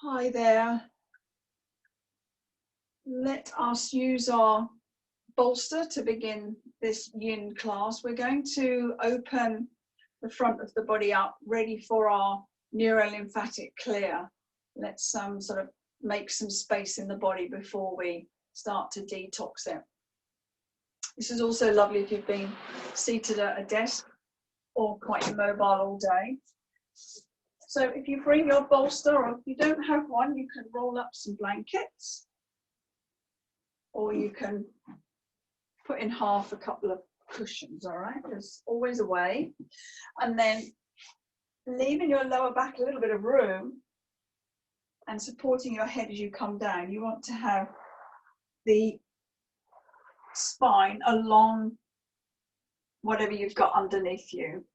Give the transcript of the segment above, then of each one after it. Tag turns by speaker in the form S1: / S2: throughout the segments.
S1: Hi there. Let us use our bolster to begin this yin class. We're going to open the front of the body up, ready for our neurolymphatic clear. Let's sort of make some space in the body before we start to detox it. This is also lovely if you've been seated at a desk or quite immobile all day. So if you bring your bolster, or if you don't have one, you can roll up some blankets, or you can put in half a couple of cushions, all right? There's always a way. And then leaving your lower back a little bit of room and supporting your head as you come down. You want to have the spine along whatever you've got underneath you.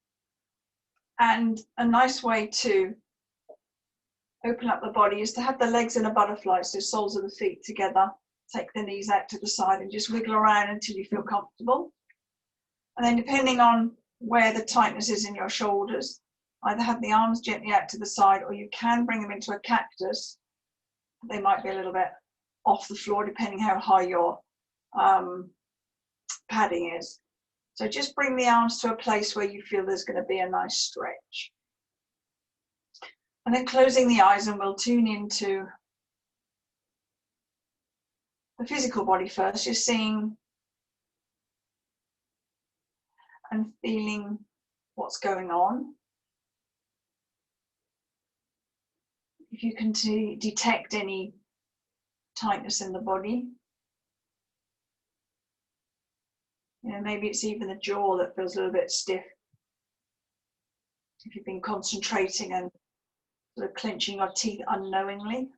S1: And a nice way to open up the body is to have the legs in a butterfly, so soles of the feet together. Take the knees out to the side and just wiggle around until you feel comfortable. And then depending on where the tightness is in your shoulders, either have the arms gently out to the side, or you can bring them into a cactus. They might be a little bit off the floor depending how high your padding is. So just bring the arms to a place where you feel there's going to be a nice stretch. And then closing the eyes, and we'll tune into the physical body first. You're seeing and feeling what's going on. If you can detect any tightness in the body, maybe it's even the jaw that feels a little bit stiff. If you've been concentrating and sort of clenching your teeth unknowingly.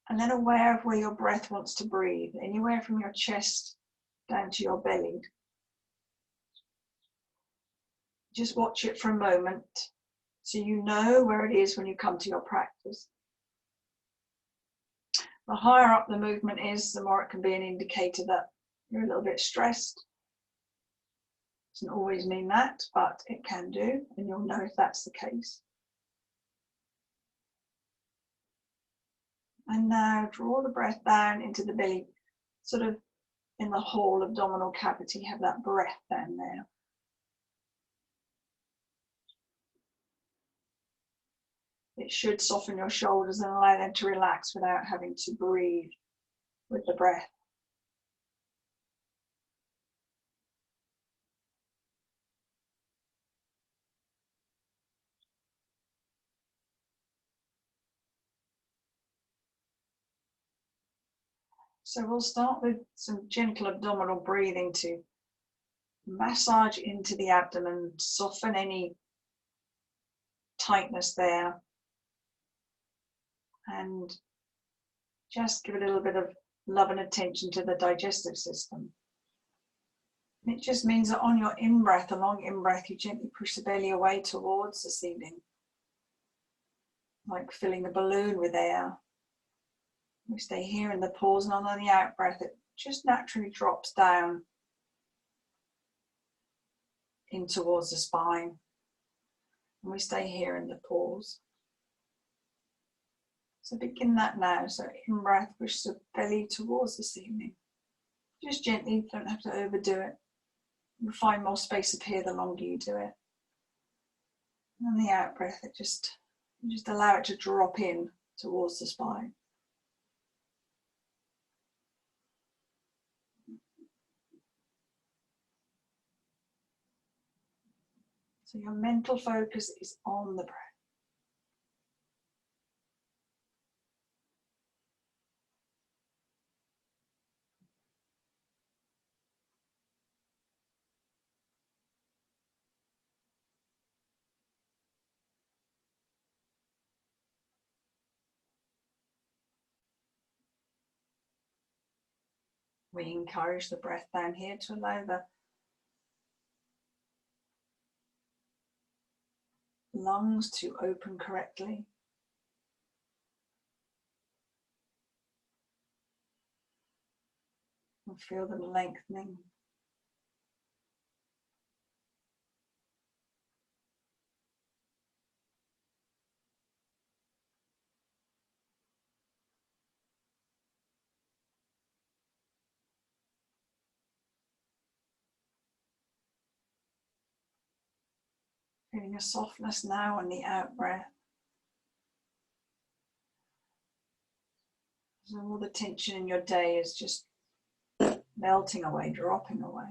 S1: And then aware of where your breath wants to breathe, anywhere from your chest down to your belly. Just watch it for a moment so you know where it is when you come to your practice. The higher up the movement is, the more it can be an indicator that you're a little bit stressed. Doesn't always mean that, but it can do, and you'll know if that's the case. And now draw the breath down into the belly, sort of in the whole abdominal cavity. Have that breath down there. It should soften your shoulders and allow them to relax without having to breathe with the breath. So we'll start with some gentle abdominal breathing to massage into the abdomen, soften any tightness there, and just give a little bit of love and attention to the digestive system. And it just means that on your in-breath, a long in-breath, you gently push the belly away towards the ceiling, like filling a balloon with air. We stay here in the pause, and on the out-breath, it just naturally drops down in towards the spine. And we stay here in the pause. So begin that now. So in-breath, push the belly towards the ceiling. Just gently, don't have to overdo it. You'll find more space appear the longer you do it. And on the out-breath, it just allow it to drop in towards the spine. So your mental focus is on the breath. We encourage the breath down here to allow the lungs to open correctly. And feel them lengthening. Feeling a softness now on the out breath. So all the tension in your day is just melting away, dropping away.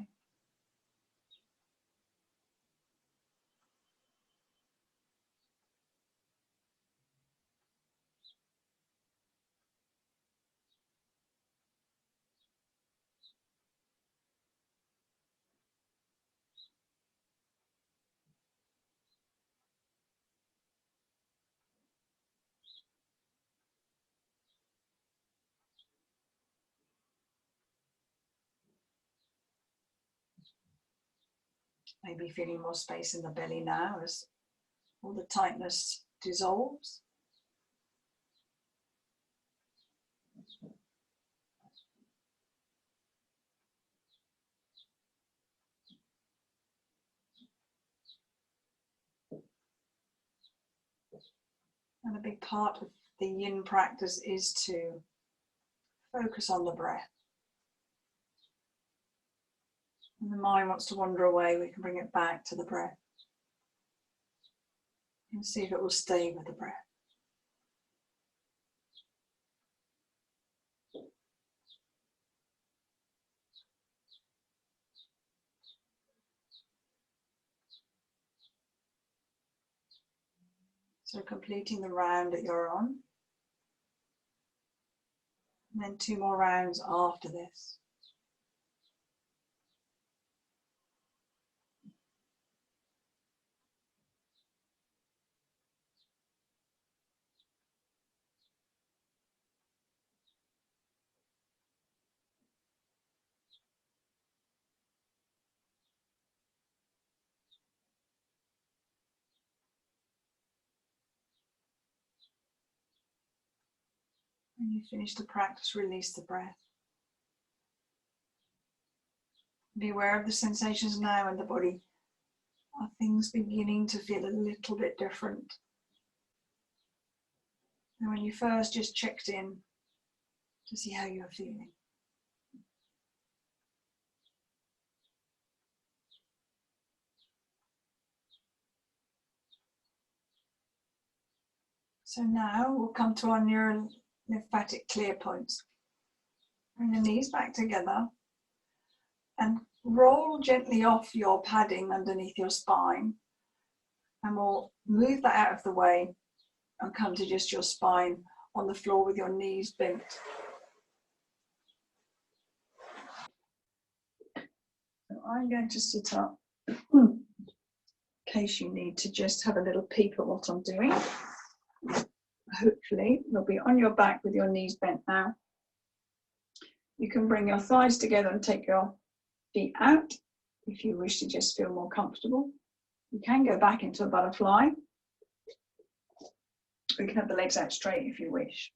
S1: Maybe feeling more space in the belly now as all the tightness dissolves. And a big part of the yin practice is to focus on the breath. When the mind wants to wander away, we can bring it back to the breath and see if it will stay with the breath. So completing the round that you're on, and then 2 more rounds after this. When you finish the practice, release the breath. Be aware of the sensations now in the body. Are things beginning to feel a little bit different? And when you first just checked in to see how you're feeling. So now we'll come to our neurolymphatic clear points. Bring the knees back together and roll gently off your padding underneath your spine. And we'll move that out of the way and come to just your spine on the floor with your knees bent. So I'm going to sit up in case you need to just have a little peep at what I'm doing. Hopefully you'll be on your back with your knees bent now. You can bring your thighs together and take your feet out if you wish to just feel more comfortable. You can go back into a butterfly. You can have the legs out straight if you wish.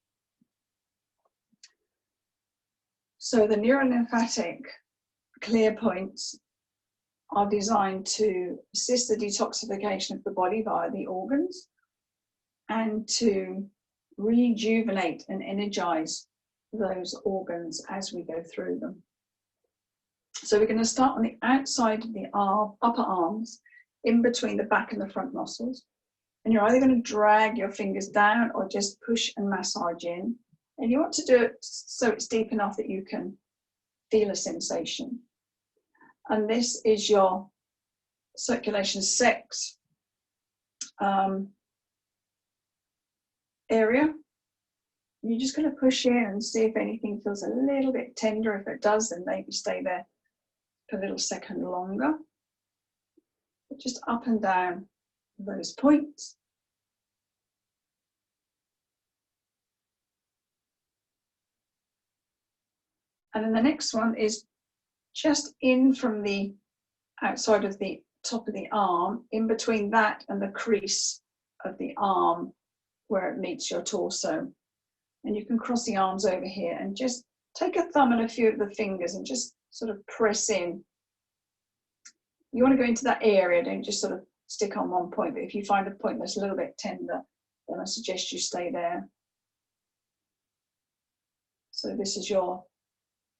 S1: So the neurolymphatic clear points are designed to assist the detoxification of the body via the organs and to rejuvenate and energize those organs as we go through them. So we're going to start on the outside of the upper arms, in between the back and the front muscles. And you're either going to drag your fingers down or just push and massage in. And you want to do it so it's deep enough that you can feel a sensation. And this is your circulation 6 area. You're just going to push in and see if anything feels a little bit tender. If it does, then maybe stay there for a little second longer. But just up and down those points. And then the next one is just in from the outside of the top of the arm, in between that and the crease of the arm where it meets your torso. And you can cross the arms over here and just take a thumb and a few of the fingers and just sort of press in. You want to go into that area, don't just sort of stick on one point, but if you find a point that's a little bit tender, then I suggest you stay there. So this is your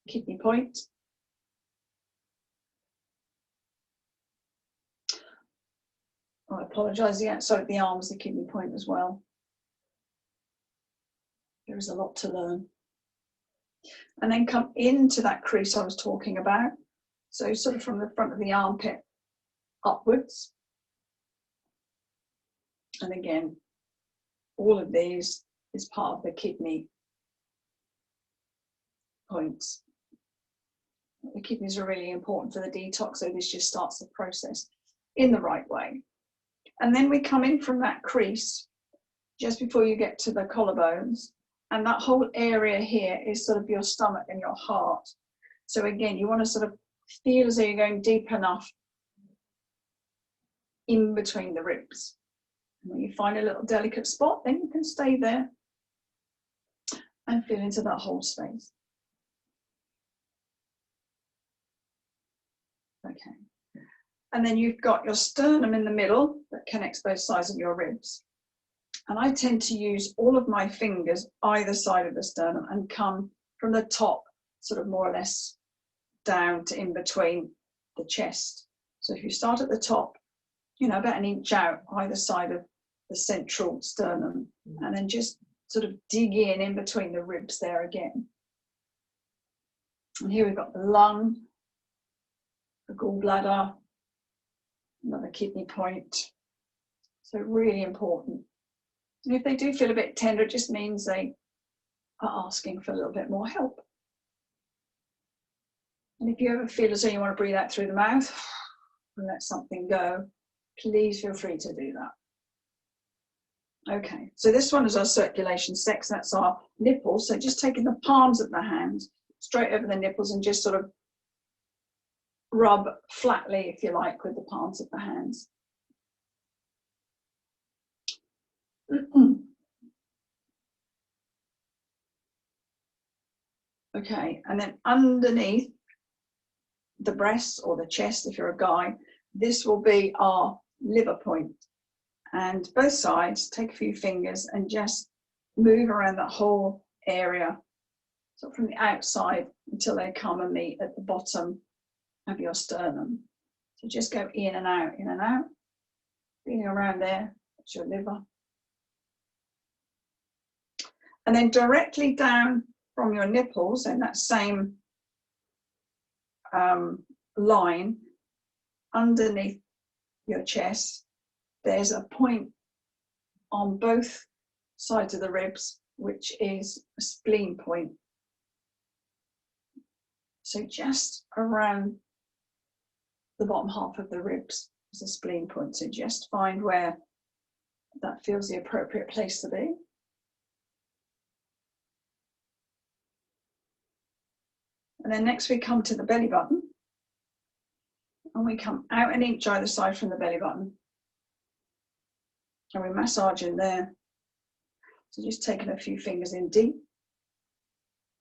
S1: kidney point. I apologise, the outside of the arm is the kidney point as well. There is a lot to learn. And then come into that crease I was talking about. So sort of from the front of the armpit upwards. And again, all of these is part of the kidney points. The kidneys are really important for the detox, so this just starts the process in the right way. And then we come in from that crease just before you get to the collarbones, and that whole area here is sort of your stomach and your heart. So again, you want to sort of feel as though you're going deep enough in between the ribs. And when you find a little delicate spot, then you can stay there and feel into that whole space. Okay. And then you've got your sternum in the middle that connects both sides of your ribs. And I tend to use all of my fingers either side of the sternum and come from the top, sort of more or less down to in between the chest. So if you start at the top, you know, about an inch out either side of the central sternum, and then just sort of dig in between the ribs there again. And here we've got the lung, the gallbladder, another kidney point. So really important. And if they do feel a bit tender, it just means they are asking for a little bit more help. And if you ever feel as though you want to breathe out through the mouth and let something go, please feel free to do that. Okay, so this one is our circulation sex, that's our nipples. So just taking the palms of the hands straight over the nipples and just sort of rub flatly, if you like, with the palms of the hands. Okay, and then underneath the breasts or the chest, if you're a guy, this will be our liver point. And both sides, take a few fingers and just move around that whole area, so from the outside until they come and meet at the bottom of your sternum. So just go in and out, feeling around there, that's your liver. And then directly down from your nipples in that same line, underneath your chest, there's a point on both sides of the ribs, which is a spleen point. So just around the bottom half of the ribs is a spleen point. So just find where that feels the appropriate place to be. And then next we come to the belly button. And we come out an inch either side from the belly button. And we massage in there. So just taking a few fingers in deep.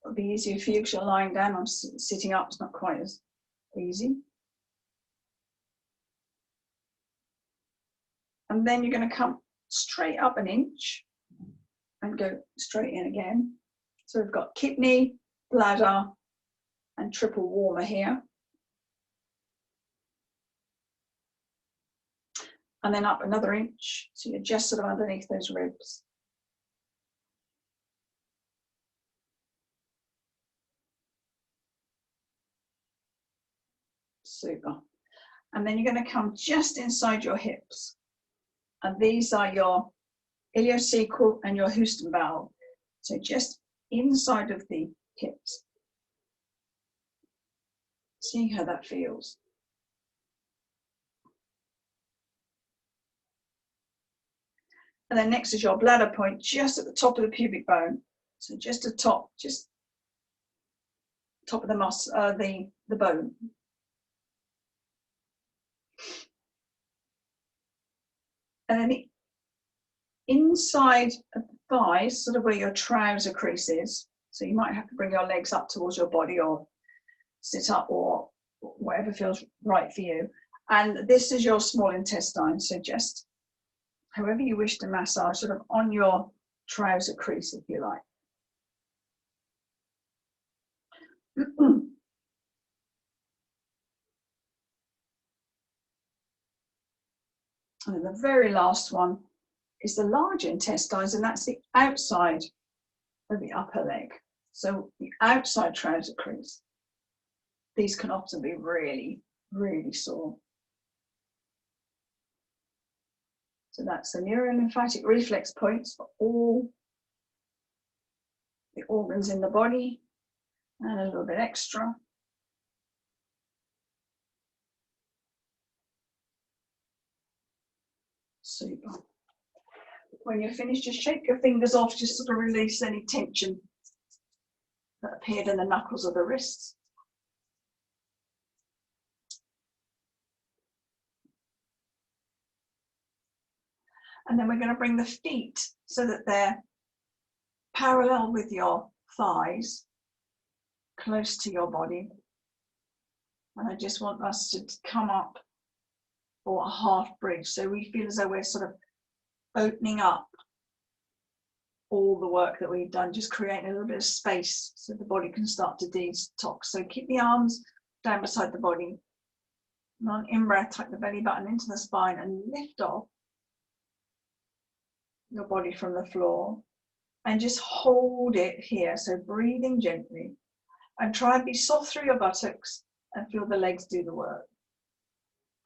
S1: It'll be easier for you because you're lying down. I'm sitting up, it's not quite as easy. And then you're going to come straight up an inch and go straight in again. So we've got kidney, bladder, and triple warmer here. And then up another inch, so you're just sort of underneath those ribs. Super. And then you're going to come just inside your hips. And these are your ileocecal and your Houston valve. So just inside of the hips. Seeing how that feels. And then next is your bladder point, just at the top of the pubic bone. So just at top, just top of the the bone. And then the inside of the thighs, sort of where your trouser crease is. So you might have to bring your legs up towards your body or sit up or whatever feels right for you. And this is your small intestine. So just however you wish to massage, sort of on your trouser crease, if you like. And then the very last one is the large intestines, and that's the outside of the upper leg. So the outside trouser crease. These can often be really, really sore. So that's the neurolymphatic reflex points for all the organs in the body, and a little bit extra. Super. When you're finished, just shake your fingers off, just sort of release any tension that appeared in the knuckles of the wrists. And then we're going to bring the feet so that they're parallel with your thighs, close to your body. And I just want us to come up for a half bridge. So we feel as though we're sort of opening up all the work that we've done, just creating a little bit of space so the body can start to detox. So keep the arms down beside the body. And on in-breath, tuck the belly button into the spine and lift off your body from the floor. And just hold it here. So breathing gently. And try and be soft through your buttocks and feel the legs do the work.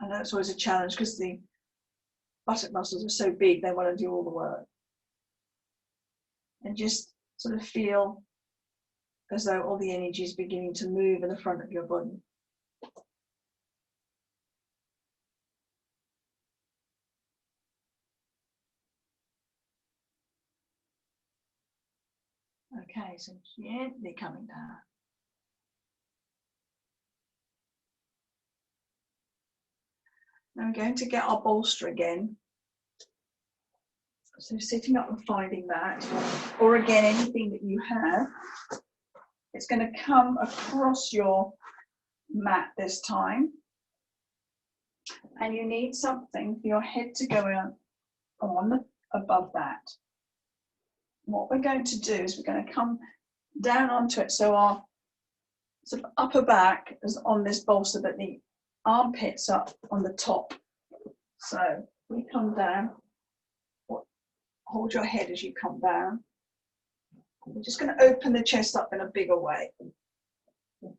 S1: I know it's always a challenge because the buttock muscles are so big, they want to do all the work. And just sort of feel as though all the energy is beginning to move in the front of your body. Okay, so gently coming down. Now we're going to get our bolster again. So sitting up and finding that, or again, anything that you have, it's going to come across your mat this time. And you need something for your head to go on above that. What we're going to do is we're going to come down onto it. So our sort of upper back is on this bolster, but the armpits up on the top. So we come down. Hold your head as you come down. We're just going to open the chest up in a bigger way.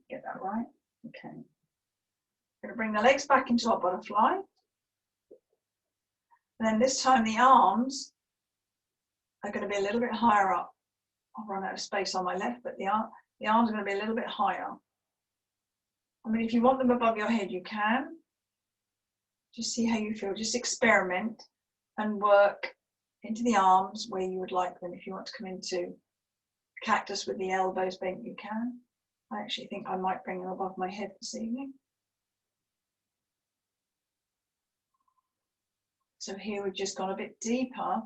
S1: Get that right? Okay. We're going to bring the legs back into our butterfly. And then this time the arms are going to be a little bit higher up. I'll run out of space on my left, but the arms are going to be a little bit higher. I mean, if you want them above your head, you can. Just see how you feel. Just experiment and work into the arms where you would like them. If you want to come into cactus with the elbows bent, you can. I actually think I might bring them above my head this evening. So here we've just gone a bit deeper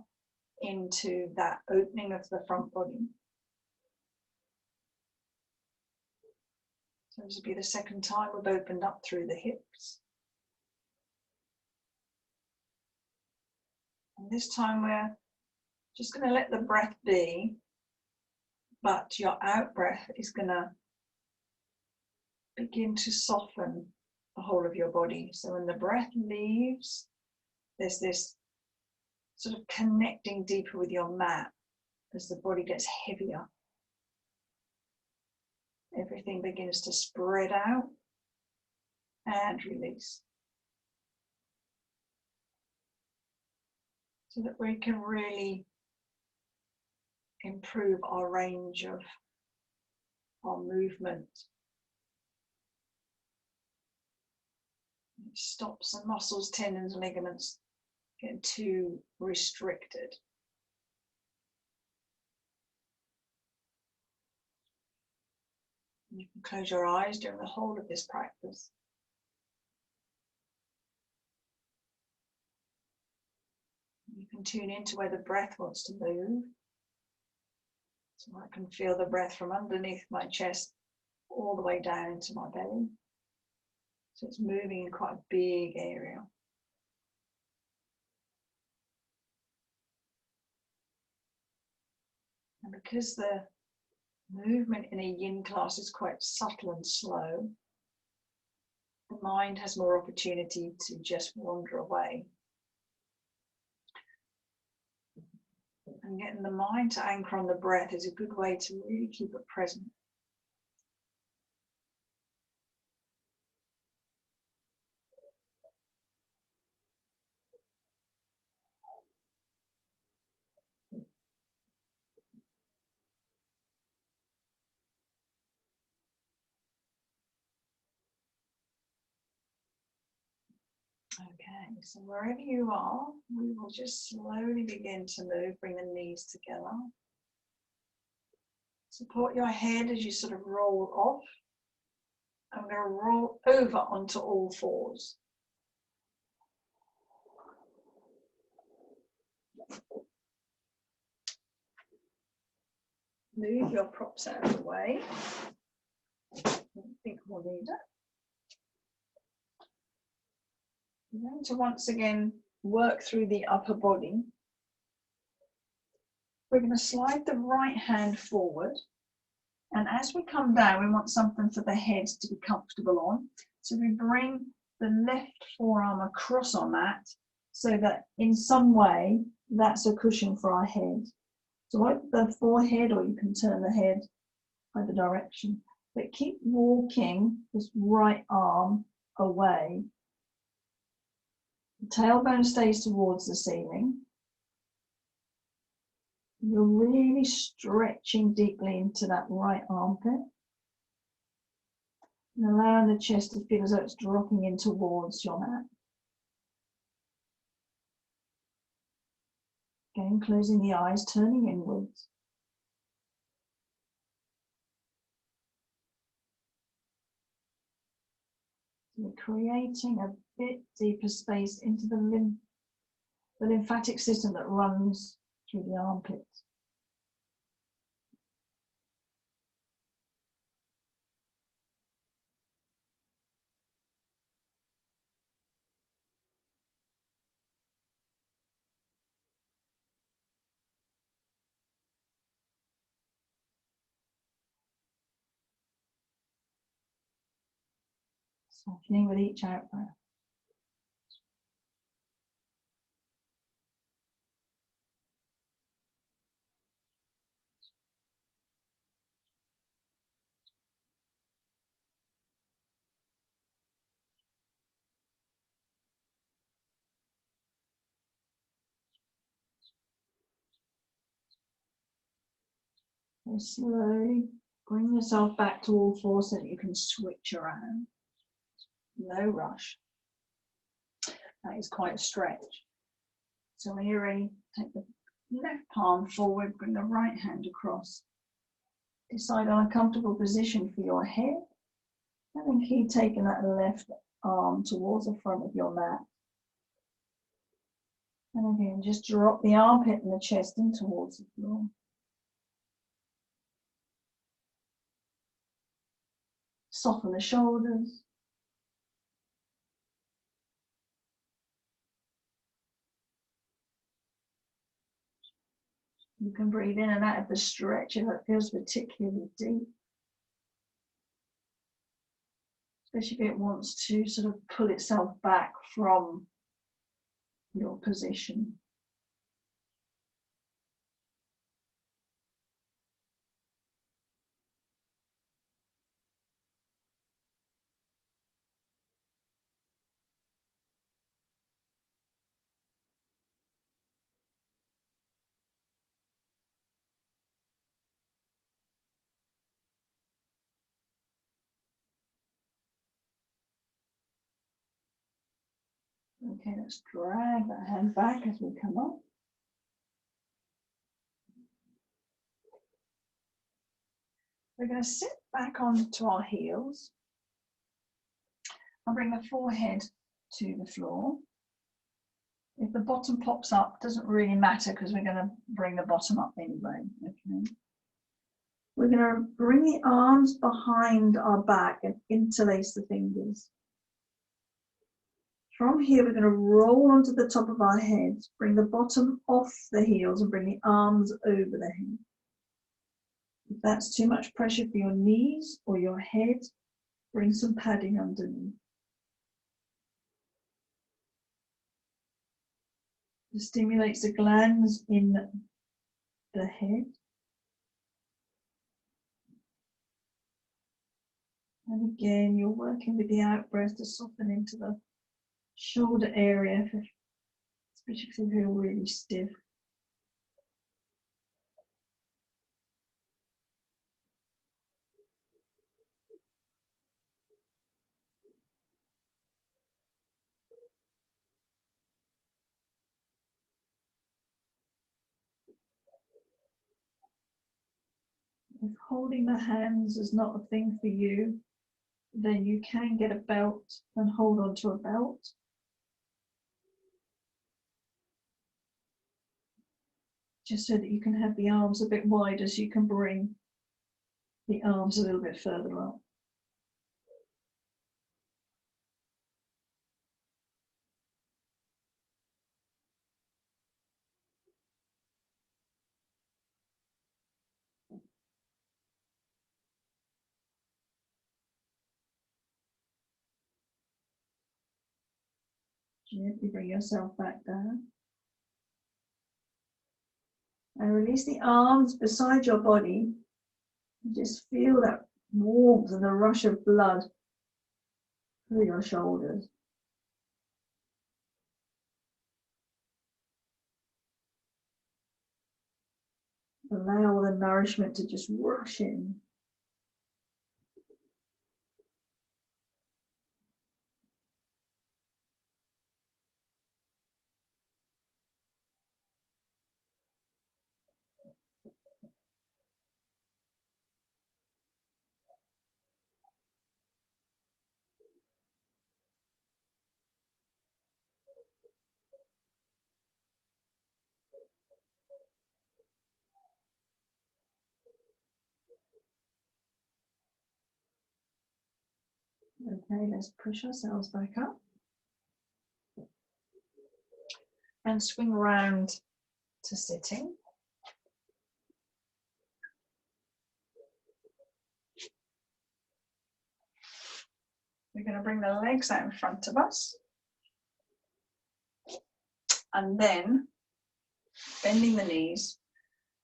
S1: into that opening of the front body. So this will be the second time we've opened up through the hips. And this time we're just going to let the breath be, but your out breath is going to begin to soften the whole of your body. So when the breath leaves, there's this sort of connecting deeper with your mat as the body gets heavier. Everything begins to spread out and release. So that we can really improve our range of our movement. It stops the muscles, tendons, ligaments getting too restricted. You can close your eyes during the whole of this practice. You can tune into where the breath wants to move. So I can feel the breath from underneath my chest all the way down into my belly. So it's moving in quite a big area. And because the movement in a yin class is quite subtle and slow, the mind has more opportunity to just wander away. And getting the mind to anchor on the breath is a good way to really keep it present. Okay, so wherever you are, we will just slowly begin to move, bring the knees together. Support your head as you sort of roll off. I'm going to roll over onto all fours. Move your props out of the way. I don't think we'll need it. We're going to once again work through the upper body. We're going to slide the right hand forward. And as we come down, we want something for the head to be comfortable on. So we bring the left forearm across our mat so that in some way, that's a cushion for our head. So like the forehead, or you can turn the head either direction. But keep walking this right arm away. The tailbone stays towards the ceiling. You're really stretching deeply into that right armpit. And allowing the chest to feel as though it's dropping in towards your mat. Again, closing the eyes, turning inwards. We're creating a bit deeper space into the lymphatic system that runs through the armpits. Softening with each out breath. And slowly bring yourself back to all fours so that you can switch around. No rush. That is quite a stretch. So when you're ready, take the left palm forward, bring the right hand across. Decide on a comfortable position for your head. And then keep taking that left arm towards the front of your mat. And again, just drop the armpit and the chest in towards the floor. Soften the shoulders. You can breathe in and out of the stretch if it feels particularly deep. Especially if it wants to sort of pull itself back from your position. Okay, let's drag that hand back as we come up. We're going to sit back onto our heels. I'll bring the forehead to the floor. If the bottom pops up, it doesn't really matter because we're going to bring the bottom up anyway. Okay. We're going to bring the arms behind our back and interlace the fingers. From here, we're going to roll onto the top of our heads, bring the bottom off the heels and bring the arms over the head. If that's too much pressure for your knees or your head, bring some padding underneath. It stimulates the glands in the head. And again, you're working with the out breath to soften into the shoulder area, especially if you feel really stiff. If holding the hands is not a thing for you, then you can get a belt and hold on to a belt. Just so that you can have the arms a bit wider, so you can bring the arms a little bit further up. Gently bring yourself back down. And release the arms beside your body. Just feel that warmth and the rush of blood through your shoulders. Allow the nourishment to just rush in. Okay, let's push ourselves back up. And swing around to sitting. We're going to bring the legs out in front of us. And then bending the knees,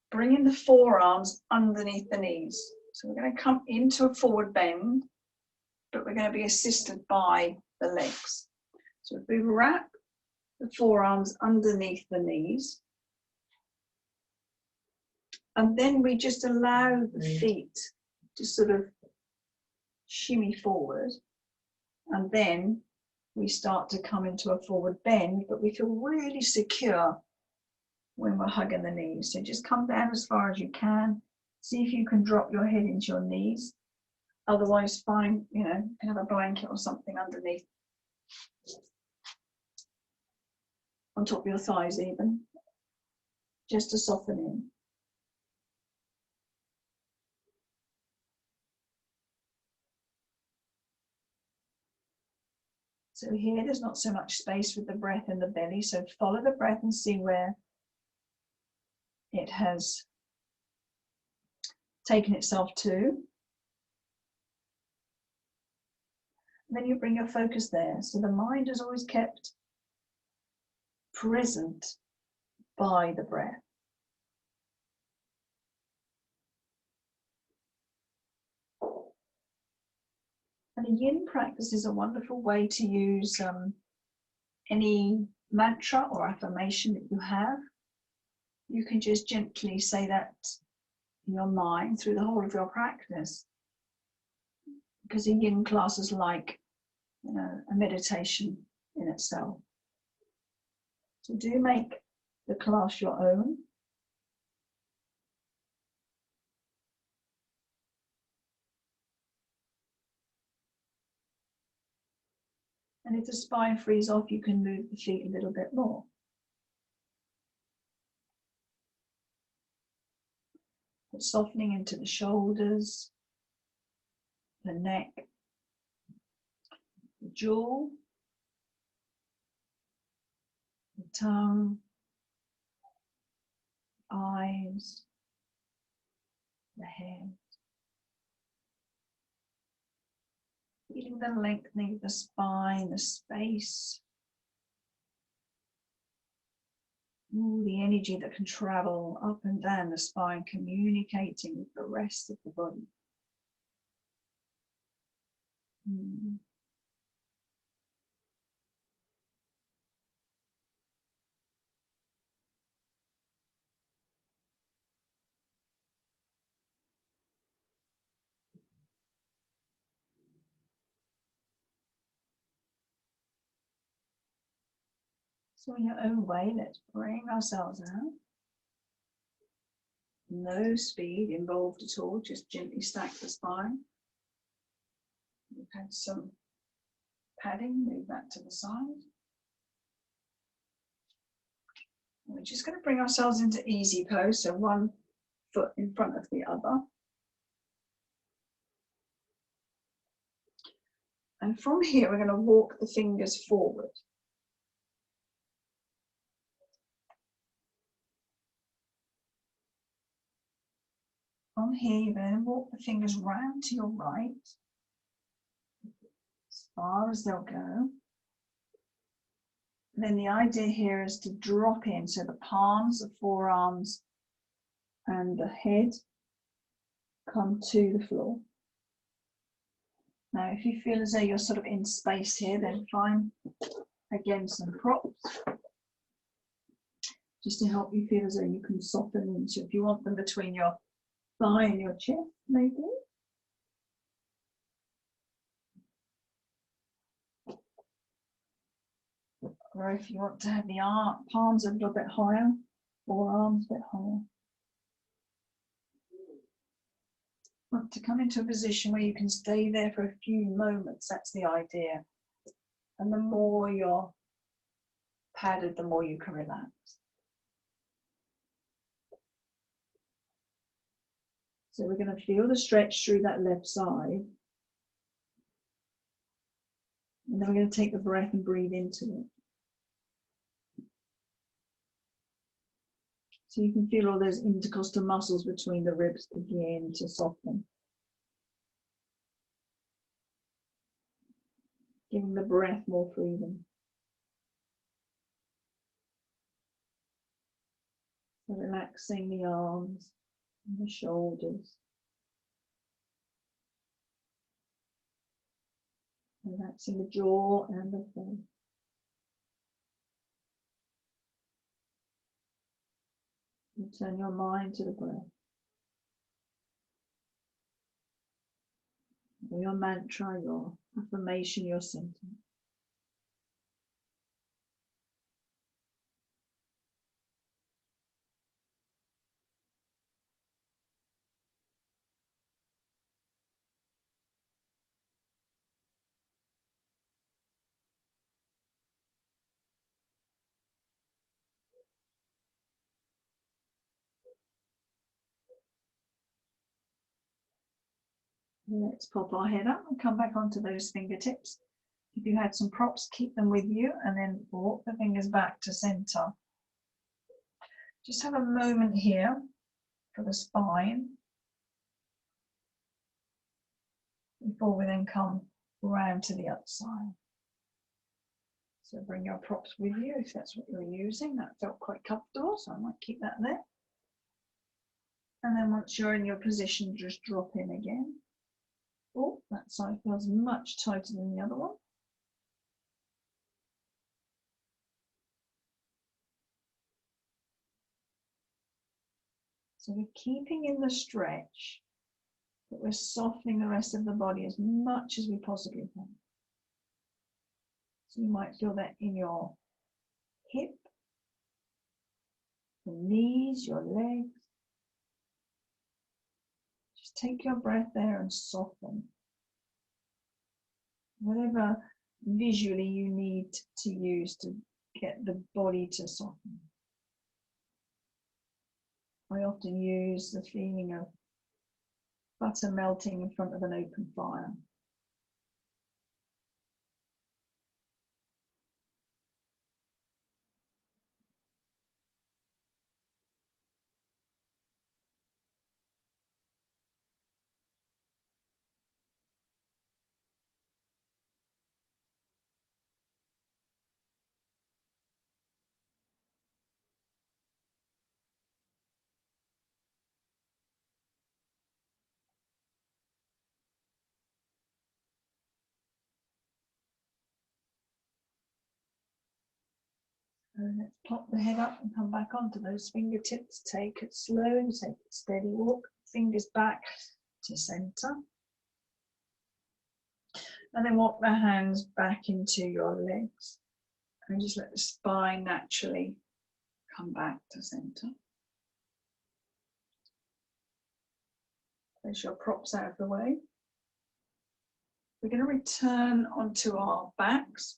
S1: bringing the forearms underneath the knees. So we're going to come into a forward bend, but we're going to be assisted by the legs. So if we wrap the forearms underneath the knees, and then we just allow the feet to sort of shimmy forward, and then we start to come into a forward bend, but we feel really secure when we're hugging the knees. So just come down as far as you can. See if you can drop your head into your knees. Otherwise, find, you can have a blanket or something underneath, on top of your thighs even, just to soften in. So here, there's not so much space with the breath in the belly, so follow the breath and see where it has taken itself to. Then you bring your focus there. So the mind is always kept present by the breath. And a yin practice is a wonderful way to use any mantra or affirmation that you have. You can just gently say that in your mind through the whole of your practice. Because a yin class is like a meditation in itself. So do make the class your own. And if the spine frees off, you can move the feet a little bit more. But softening into the shoulders, the neck, the jaw, the tongue, eyes, the head. Feeling the lengthening of the spine, the space. All the energy that can travel up and down the spine, communicating with the rest of the body. So in your own way, let's bring ourselves out. No speed involved at all, just gently stack the spine. We've had some padding, move that to the side. And we're just going to bring ourselves into easy pose, so one foot in front of the other. And from here, we're going to walk the fingers forward. From here, you're going to walk the fingers round to your right, as far as they'll go. And then the idea here is to drop in, so the palms, the forearms, and the head come to the floor. Now, if you feel as though you're sort of in space here, then find, again, some props, just to help you feel as though you can soften into. If you want them between your thigh and your chest, maybe. Or if you want to have the palms a little bit higher, forearms a bit higher. Want to come into a position where you can stay there for a few moments. That's the idea. And the more you're padded, the more you can relax. So we're going to feel the stretch through that left side. And then we're going to take the breath and breathe into it. So you can feel all those intercostal muscles between the ribs begin to soften. Giving the breath more freedom. So relaxing the arms and the shoulders. Relaxing the jaw and the face. And turn your mind to the breath. Your mantra, your affirmation, your sentence. Let's pop our head up and come back onto those fingertips. If you had some props, keep them with you and then walk the fingers back to center. Just have a moment here for the spine before we then come round to the other side. So bring your props with you if that's what you're using. That felt quite comfortable, so I might keep that there. And then once you're in your position, just drop in again. Oh, that side feels much tighter than the other one. So we're keeping in the stretch, but we're softening the rest of the body as much as we possibly can. So you might feel that in your hip, your knees, your legs. Just take your breath there and soften. Whatever visually you need to use to get the body to soften. I often use the feeling of butter melting in front of an open fire. So let's pop the head up and come back onto those fingertips. Take it slow, take it steady, walk fingers back to center. And then walk the hands back into your legs. And just let the spine naturally come back to center. Place your props out of the way. We're going to return onto our backs.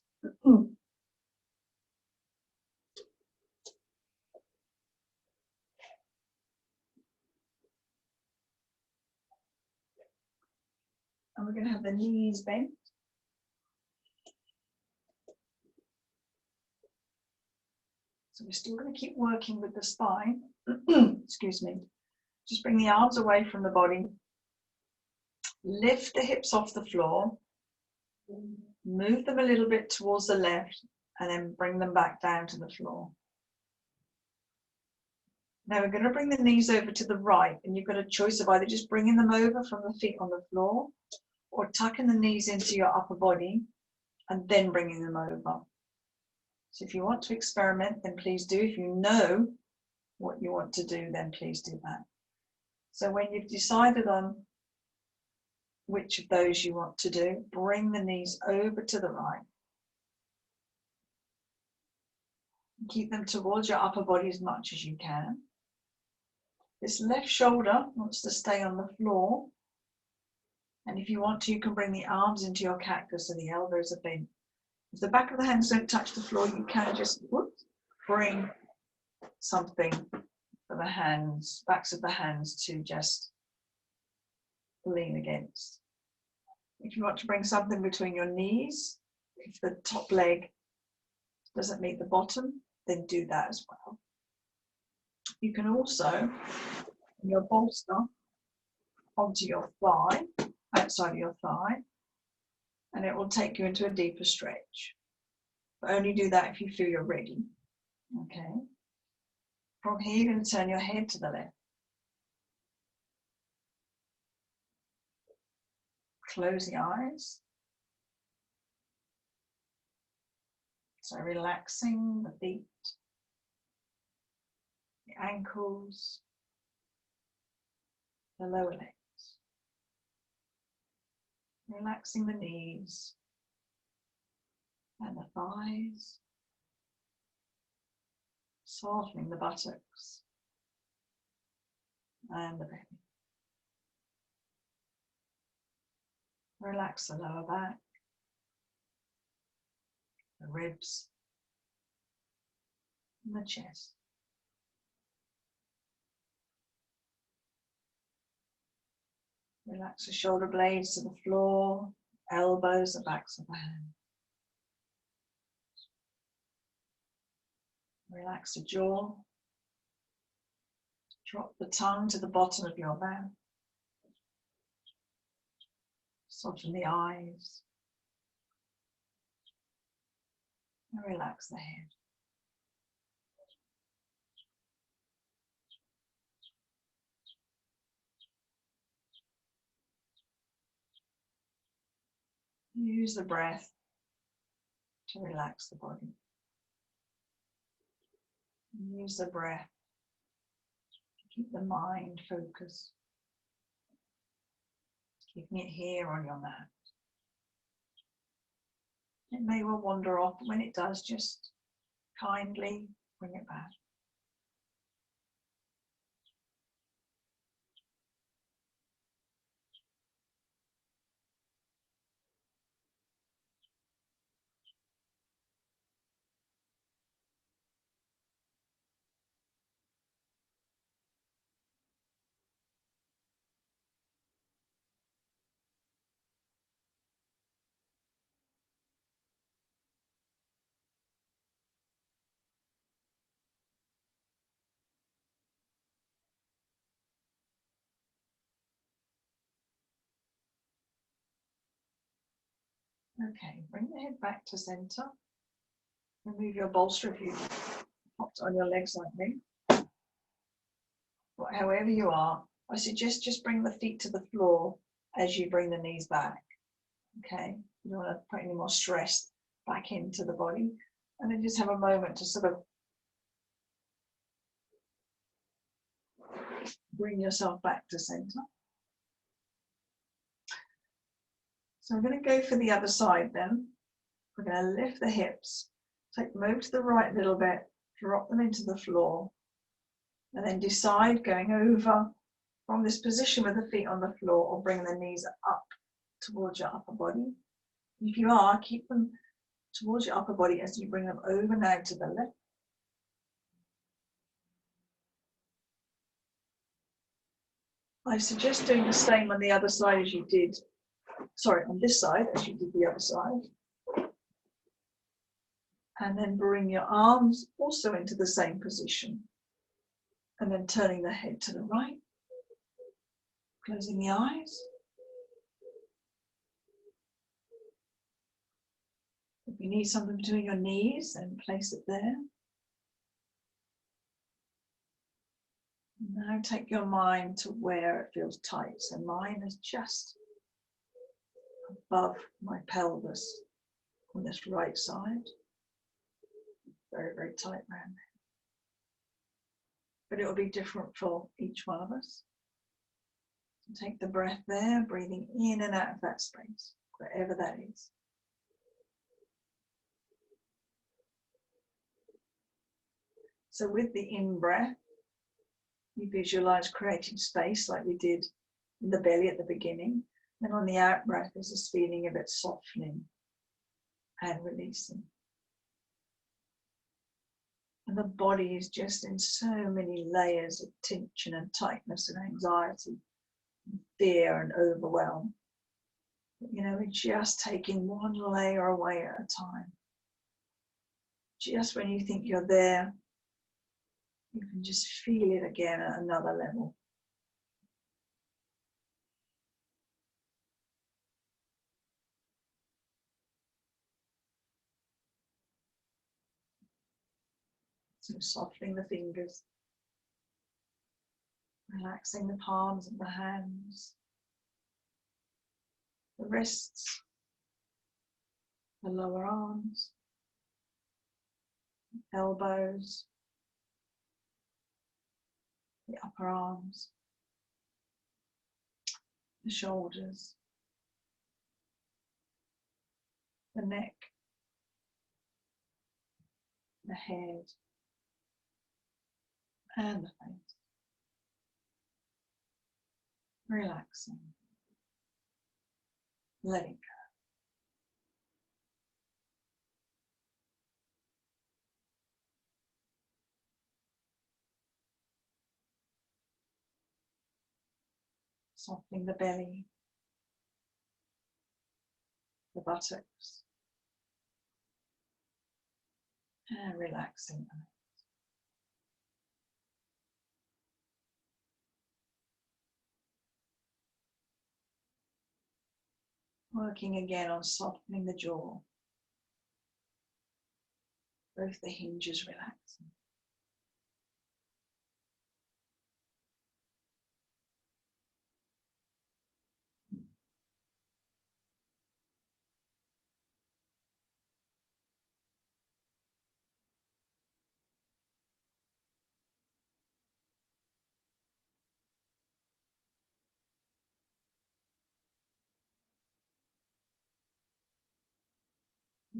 S1: And we're going to have the knees bent. So we're still going to keep working with the spine. Excuse me. Just bring the arms away from the body. Lift the hips off the floor. Move them a little bit towards the left and then bring them back down to the floor. Now we're going to bring the knees over to the right, and you've got a choice of either just bringing them over from the feet on the floor or tucking the knees into your upper body and then bringing them over. So if you want to experiment, then please do. If you know what you want to do, then please do that. So when you've decided on which of those you want to do, bring the knees over to the right. Keep them towards your upper body as much as you can. This left shoulder wants to stay on the floor. And if you want to, you can bring the arms into your cactus so the elbows are bent. If the back of the hands don't touch the floor, you can just bring something for the hands, backs of the hands to just lean against. If you want to bring something between your knees, if the top leg doesn't meet the bottom, then do that as well. You can also, in your bolster, onto your thigh, outside of your thigh, and it will take you into a deeper stretch. But only do that if you feel you're ready. Okay. From here, you're going to turn your head to the left. Close the eyes. So relaxing the feet, the ankles, the lower legs. Relaxing the knees and the thighs. Softening the buttocks and the belly. Relax the lower back, the ribs, and the chest. Relax the shoulder blades to the floor, elbows, the backs of the hands. Relax the jaw. Drop the tongue to the bottom of your mouth. Soften the eyes. And relax the head. Use the breath to relax the body. Use the breath to keep the mind focused. Keeping it here on your mat. It may well wander off, but when it does, just kindly bring it back. Okay, bring the head back to center. Remove your bolster if you hopped on your legs like me. But however you are, I suggest just bring the feet to the floor as you bring the knees back. Okay, you don't want to put any more stress back into the body. And then just have a moment to sort of Bring yourself back to center. So I'm going to go for the other side then. We're going to lift the hips, take them over to the right a little bit, drop them into the floor, and then decide going over from this position with the feet on the floor or bring the knees up towards your upper body. If you are, keep them towards your upper body as you bring them over now to the left. I suggest doing the same on the other side as you did, sorry, on this side as you did the other side. And then bring your arms also into the same position. And then turning the head to the right, closing the eyes. If you need something between your knees, then place it there. Now take your mind to where it feels tight. So mine is just above my pelvis on this right side. Very, very tight around there. But it will be different for each one of us. So take the breath there, breathing in and out of that space, wherever that is. So with the in-breath, you visualize creating space like we did in the belly at the beginning. And on the out-breath, there's this feeling of it softening and releasing. And the body is just in so many layers of tension and tightness and anxiety, and fear and overwhelm. You know, we're just taking one layer away at a time. Just when you think you're there, you can just feel it again at another level. So softening the fingers, relaxing the palms of the hands, the wrists, the lower arms, elbows, the upper arms, the shoulders, the neck, the head, and the face. Relaxing, letting go. Softening the belly, the buttocks, and relaxing them. Working again on softening the jaw, both the hinges relaxing.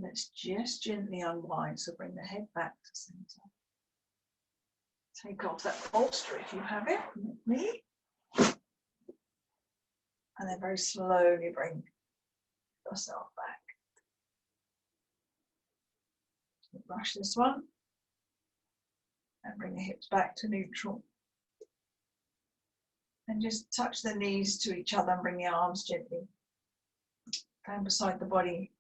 S1: Let's just gently unwind, so bring the head back to center. Take off that bolster if you have it, like me. And then very slowly bring yourself back. Brush this one. And bring the hips back to neutral. And just touch the knees to each other and bring the arms gently down beside the body.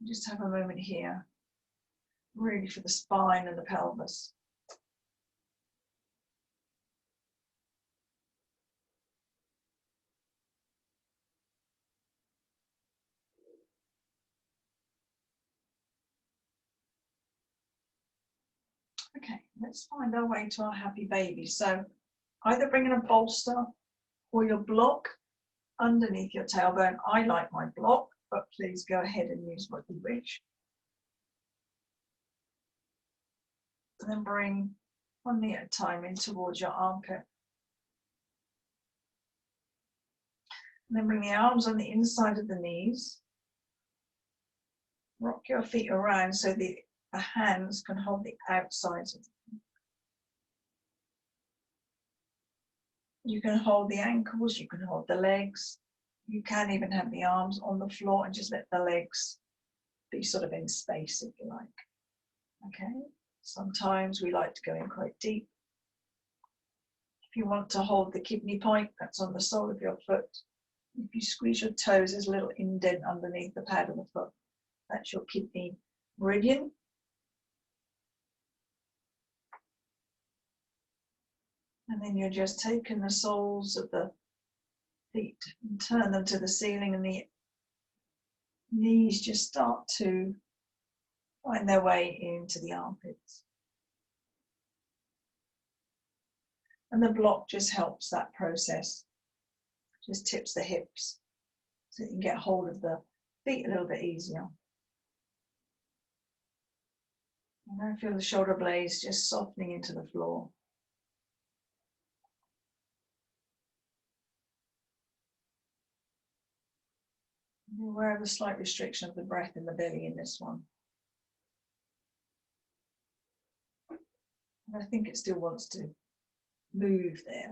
S1: Just have a moment here, really for the spine and the pelvis. Okay, let's find our way to our happy baby. So either bringing a bolster or your block underneath your tailbone. I like my block, but please go ahead and use what you wish. And then bring one knee at a time in towards your armpit. And then bring the arms on the inside of the knees. Rock your feet around so the hands can hold the outsides of them. You can hold the ankles, you can hold the legs. You can even have the arms on the floor and just let the legs be sort of in space, if you like. Okay, sometimes we like to go in quite deep. If you want to hold the kidney point, that's on the sole of your foot. If you squeeze your toes, there's a little indent underneath the pad of the foot. That's your kidney meridian. And then you're just taking the soles of the feet and turn them to the ceiling, and the knees just start to find their way into the armpits. And the block just helps that process. Just tips the hips so you can get hold of the feet a little bit easier. And then feel the shoulder blades just softening into the floor. You're aware of the slight restriction of the breath in the belly in this one. And I think it still wants to move there.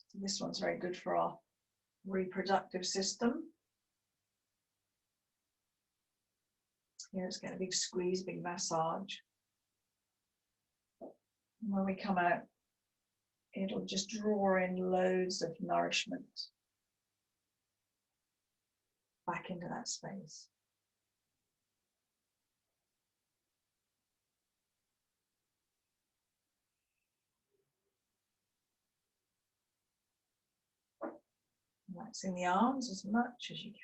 S1: So this one's very good for our reproductive system. Here it's going to be squeeze, big massage. And when we come out, it'll just draw in loads of nourishment back into that space. Relaxing the arms as much as you can.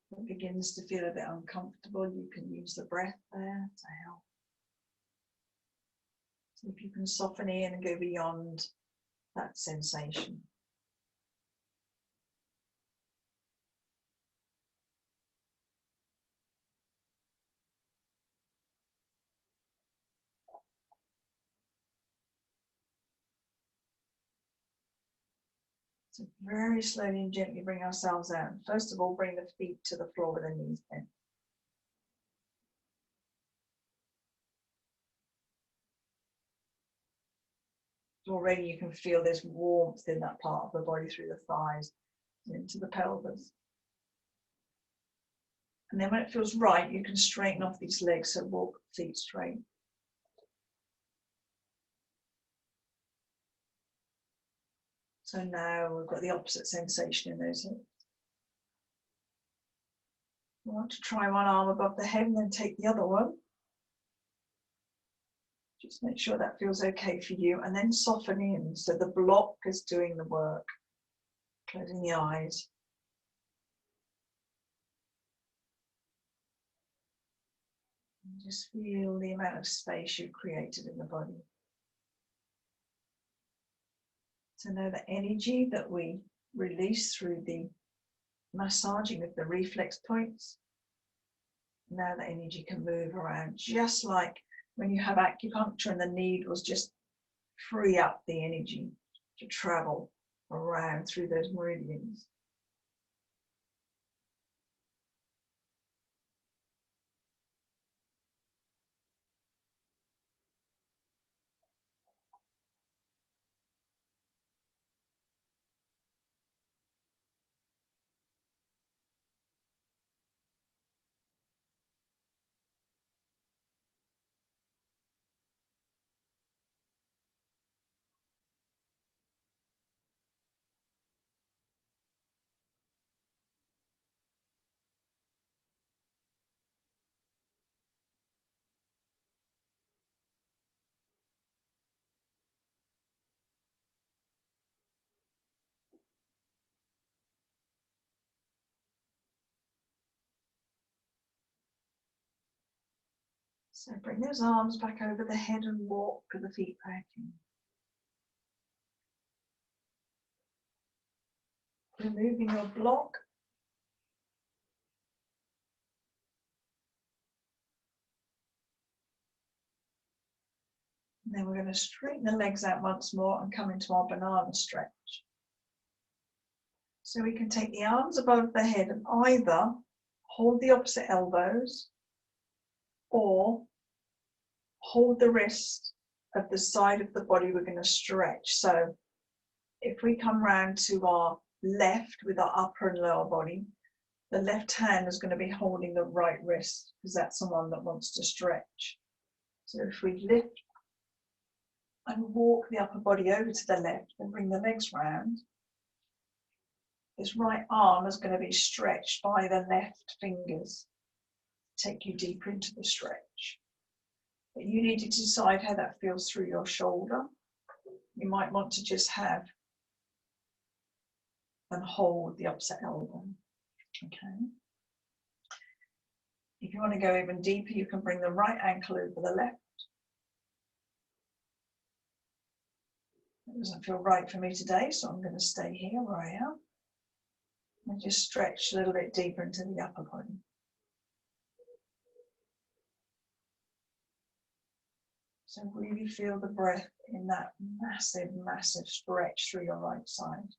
S1: If it begins to feel a bit uncomfortable, you can use the breath there to help. So if you can soften in and go beyond that sensation. So very slowly and gently bring ourselves out. First of all, bring the feet to the floor with the knees bent. Already you can feel this warmth in that part of the body through the thighs into the pelvis. And then when it feels right, you can straighten off these legs, so walk feet straight. So now we've got the opposite sensation in those hips. You want to try one arm above the head and then take the other one. Just make sure that feels okay for you, and then soften in so the block is doing the work. Closing the eyes. And just feel the amount of space you've created in the body. So know the energy that we release through the massaging of the reflex points. Now the energy can move around, just like when you have acupuncture and the needles just free up the energy to travel around through those meridians. So bring those arms back over the head and walk the feet back in. Removing your block. And then we're going to straighten the legs out once more and come into our banana stretch. So we can take the arms above the head and either hold the opposite elbows or hold the wrist of the side of the body we're going to stretch. So if we come round to our left with our upper and lower body, the left hand is going to be holding the right wrist because that's the one that wants to stretch. So if we lift and walk the upper body over to the left and bring the legs round, this right arm is going to be stretched by the left fingers. Take you deeper into the stretch. But you need to decide how that feels through your shoulder. You might want to just have and hold the opposite elbow. Okay. If you want to go even deeper, you can bring the right ankle over the left. It doesn't feel right for me today, so I'm going to stay here where I am. And just stretch a little bit deeper into the upper body. So really feel the breath in that massive, massive stretch through your right side.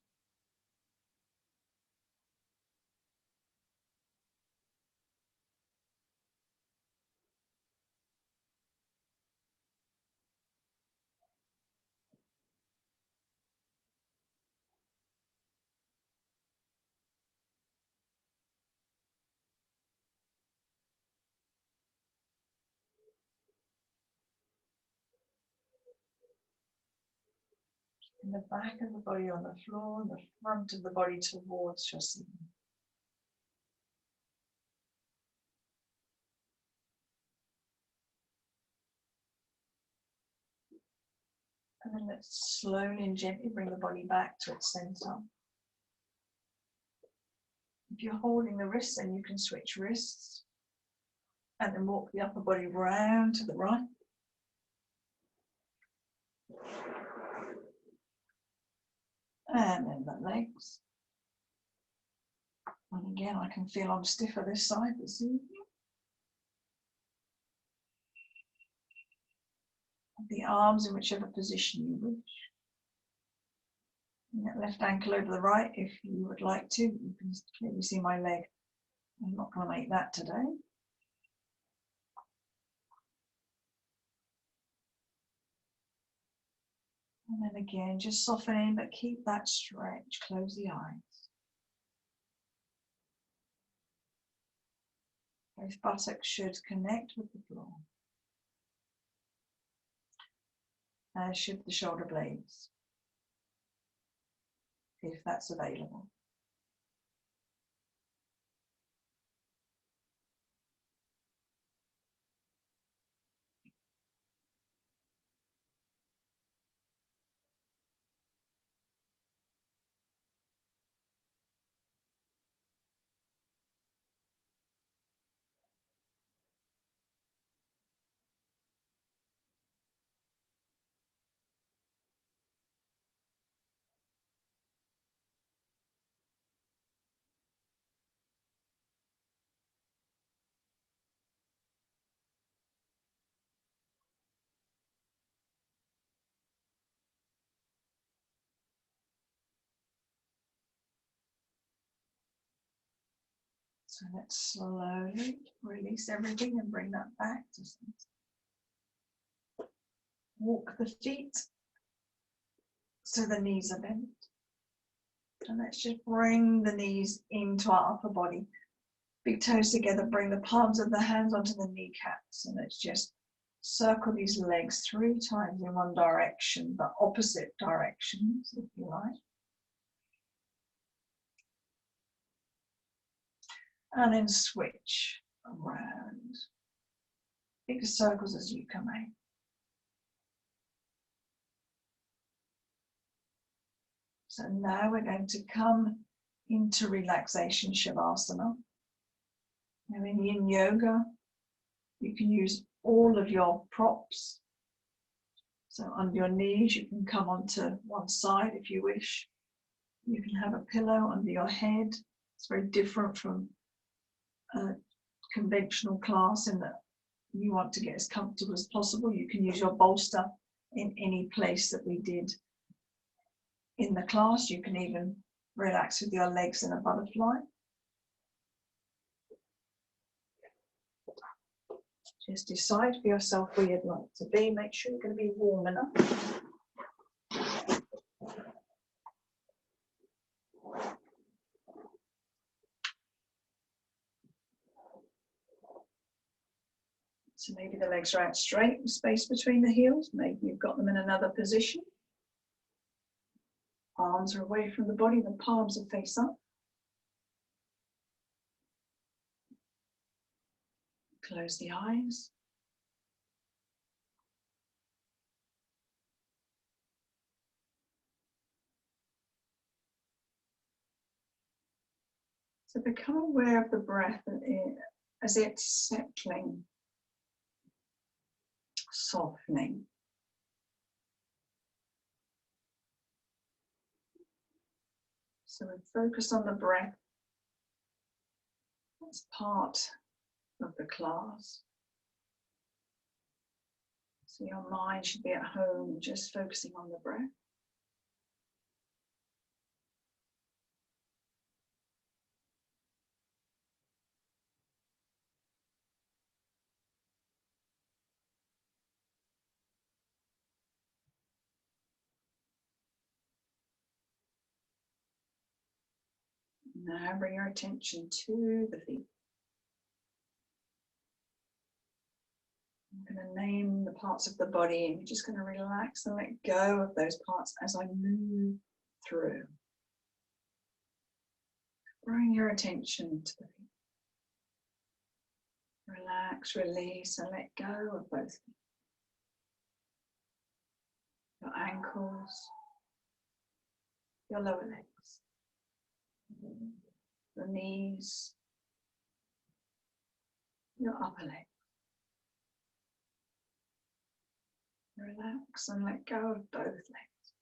S1: And the back of the body on the floor and the front of the body towards your ceiling. And then let's slowly and gently bring the body back to its center. If you're holding the wrists, then you can switch wrists and then walk the upper body round to the right. And then the legs. And again, I can feel I'm stiffer this side this evening. The arms in whichever position you wish. And that left ankle over the right if you would like to. You can clearly see my leg. I'm not going to make that today. And then again, just soften in, but keep that stretch. Close the eyes. Both buttocks should connect with the floor. As should the shoulder blades, if that's available. So let's slowly release everything and bring that back to center. Walk the feet so the knees are bent. And let's just bring the knees into our upper body. Big toes together, bring the palms of the hands onto the kneecaps. And let's just circle these legs 3 times in one direction, but opposite directions, if you like. And then switch around. Big circles as you come out. So now we're going to come into relaxation shavasana. Now in Yin Yoga, you can use all of your props. So under your knees, you can come onto one side if you wish. You can have a pillow under your head. It's very different from a conventional class in that you want to get as comfortable as possible. You can use your bolster in any place that we did in the class. You can even relax with your legs in a butterfly. Just decide for yourself where you'd like to be. Make sure you're going to be warm enough. So maybe the legs are out straight, space between the heels. Maybe you've got them in another position. Arms are away from the body, the palms are face up. Close the eyes. So become aware of the breath as it's settling, softening. So we focus on the breath as part of the class. So your mind should be at home, just focusing on the breath. Now bring your attention to the feet. I'm going to name the parts of the body and you're just going to relax and let go of those parts as I move through. Bring your attention to the feet. Relax, release and let go of both feet. Your ankles, your lower legs, the knees, your upper legs. Relax and let go of both legs.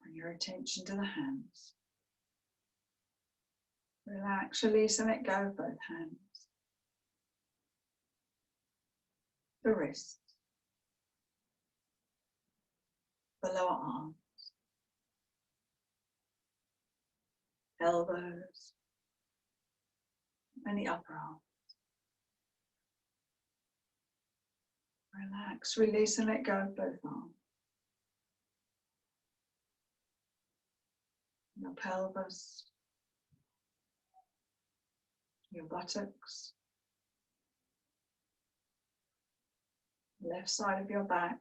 S1: Bring your attention to the hands. Relax, release and let go of both hands. The wrists. The lower arms. Elbows. And the upper arm. Relax, release and let go of both arms. Your pelvis, your buttocks, left side of your back,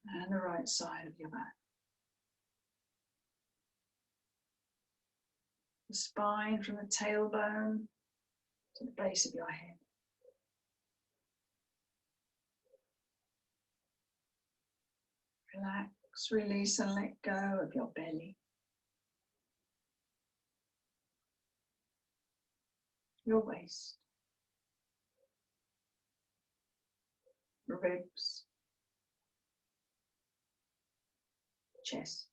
S1: and the right side of your back. The spine from the tailbone to the base of your head. Relax, release and let go of your belly. Your waist. Ribs. Chest.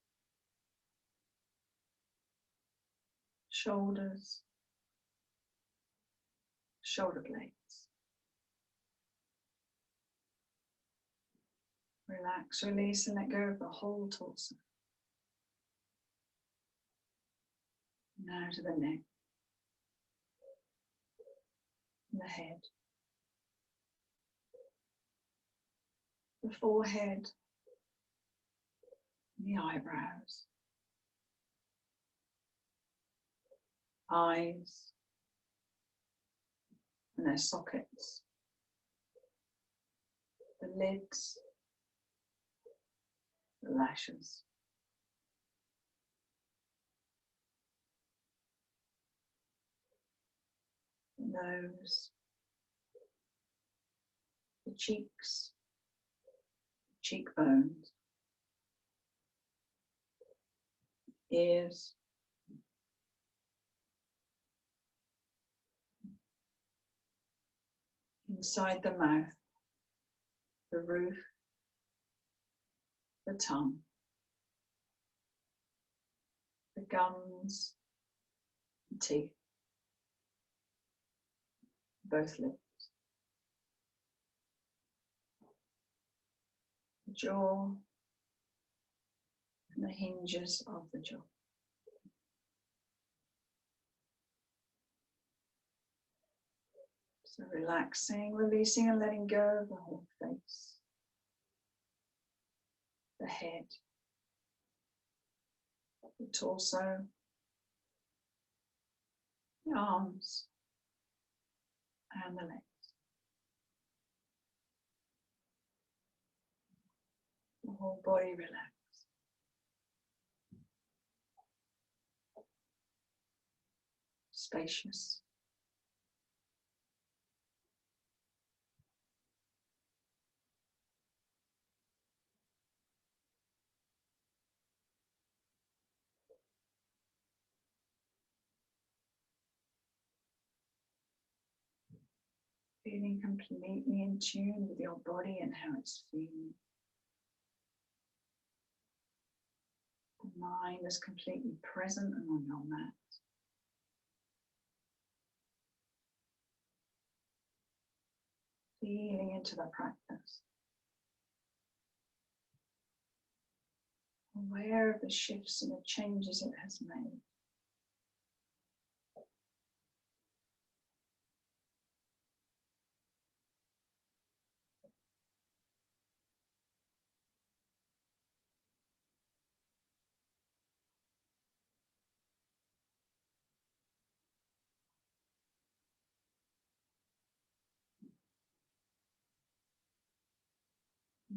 S1: Shoulders. Shoulder blades. Relax, release and let go of the whole torso. Now to the neck, the head, the forehead, the eyebrows, eyes and their sockets, the lids, the lashes. The nose, the cheeks, cheekbones, ears, inside the mouth, the roof, the tongue, the gums, the teeth, both lips, the jaw, and the hinges of the jaw. So relaxing, releasing and letting go of the whole face, the head, the torso, the arms, and the legs. The whole body relaxed. Spacious. Feeling completely in tune with your body and how it's feeling. The mind is completely present and on your mat. Feeling into the practice. Aware of the shifts and the changes it has made.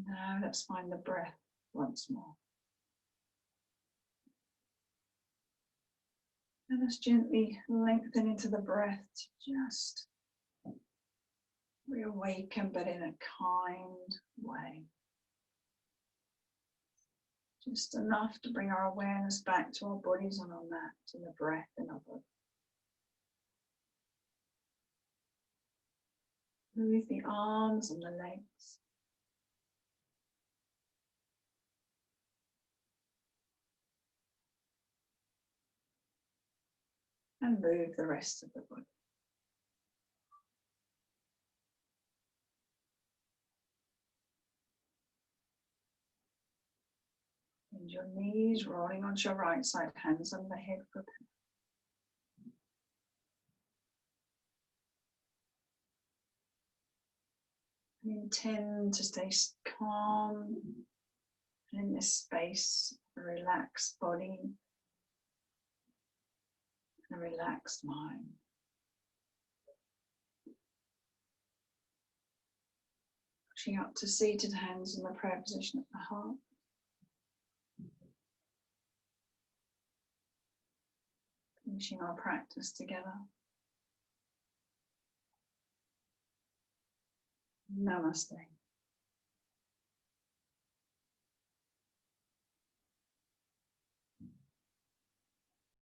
S1: Now let's find the breath once more. And let's gently lengthen into the breath to just reawaken, but in a kind way. Just enough to bring our awareness back to our bodies and our mat, to the breath in our body. Move the arms and the legs. And move the rest of the body. Bend your knees, rolling onto your right side, hands on the head for a and intend to stay calm in this space, a relaxed body, a relaxed mind. Pushing up to seated, hands in the prayer position at the heart. Finishing our practice together. Namaste.